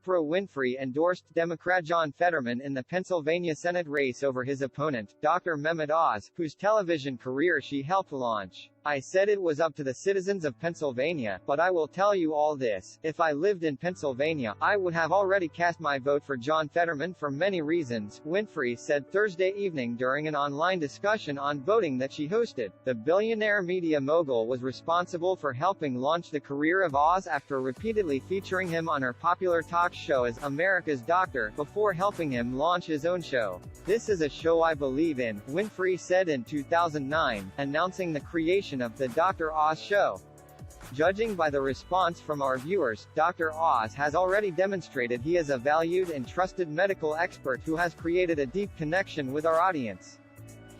Oprah Winfrey endorsed Democrat John Fetterman in the Pennsylvania Senate race over his opponent, Dr. Mehmet Oz, whose television career she helped launch. I said it was up to the citizens of Pennsylvania, but I will tell you all this, if I lived in Pennsylvania, I would have already cast my vote for John Fetterman for many reasons, Winfrey said Thursday evening during an online discussion on voting that she hosted. The billionaire media mogul was responsible for helping launch the career of Oz after repeatedly featuring him on her popular talk show as America's Doctor, before helping him launch his own show. This is a show I believe in, Winfrey said in 2009, announcing the creation of the Dr. Oz show. Judging by the response from our viewers, Dr. Oz has already demonstrated he is a valued and trusted medical expert who has created a deep connection with our audience.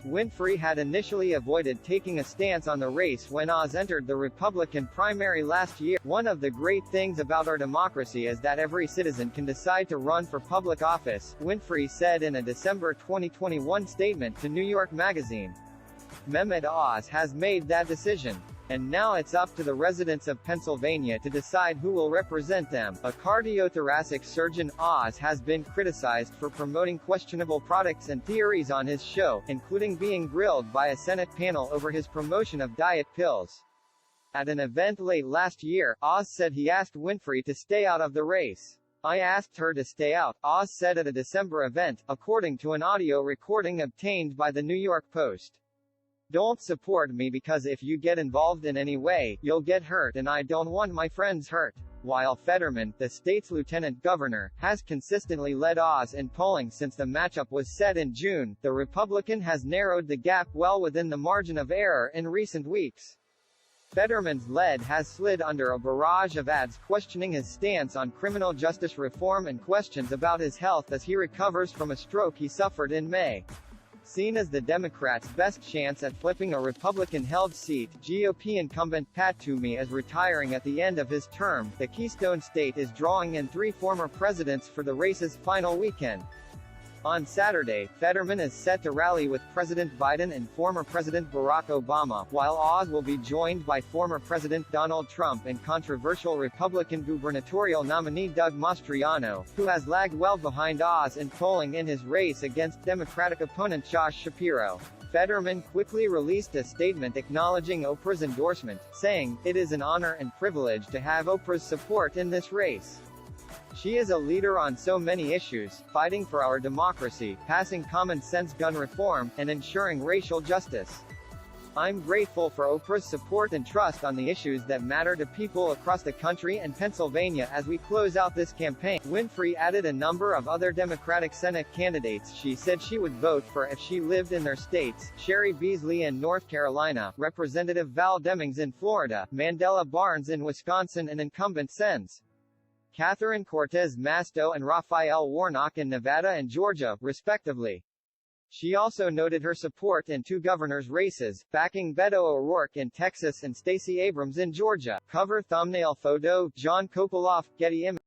Winfrey had initially avoided taking a stance on the race when Oz entered the Republican primary last year. One of the great things about our democracy is that every citizen can decide to run for public office, Winfrey said in a December 2021 statement to New York Magazine. Mehmet Oz has made that decision. And now it's up to the residents of Pennsylvania to decide who will represent them. A cardiothoracic surgeon, Oz has been criticized for promoting questionable products and theories on his show, including being grilled by a Senate panel over his promotion of diet pills. At an event late last year, Oz said he asked Winfrey to stay out of the race. I asked her to stay out, Oz said at a December event, according to an audio recording obtained by the New York Post. Don't support me because if you get involved in any way, you'll get hurt and I don't want my friends hurt. While Fetterman, the state's lieutenant governor, has consistently led Oz in polling since the matchup was set in June, the Republican has narrowed the gap well within the margin of error in recent weeks. Fetterman's lead has slid under a barrage of ads questioning his stance on criminal justice reform and questions about his health as he recovers from a stroke he suffered in May. Seen as the Democrats' best chance at flipping a Republican-held seat, GOP incumbent Pat Toomey is retiring at the end of his term. The Keystone State is drawing in 3 former presidents for the race's final weekend. On Saturday, Fetterman is set to rally with President Biden and former President Barack Obama, while Oz will be joined by former President Donald Trump and controversial Republican gubernatorial nominee Doug Mastriano, who has lagged well behind Oz in polling in his race against Democratic opponent Josh Shapiro. Fetterman quickly released a statement acknowledging Oprah's endorsement, saying, "It is an honor and privilege to have Oprah's support in this race. She is a leader on so many issues, fighting for our democracy, passing common-sense gun reform, and ensuring racial justice. I'm grateful for Oprah's support and trust on the issues that matter to people across the country and Pennsylvania as we close out this campaign." Winfrey added a number of other Democratic Senate candidates she said she would vote for if she lived in their states: Sherry Beasley in North Carolina, Representative Val Demings in Florida, Mandela Barnes in Wisconsin, and incumbent Sens. Catherine Cortez Masto and Raphael Warnock in Nevada and Georgia, respectively. She also noted her support in 2 governors' races, backing Beto O'Rourke in Texas and Stacey Abrams in Georgia. Cover thumbnail photo, John Kopoloff, Getty Images.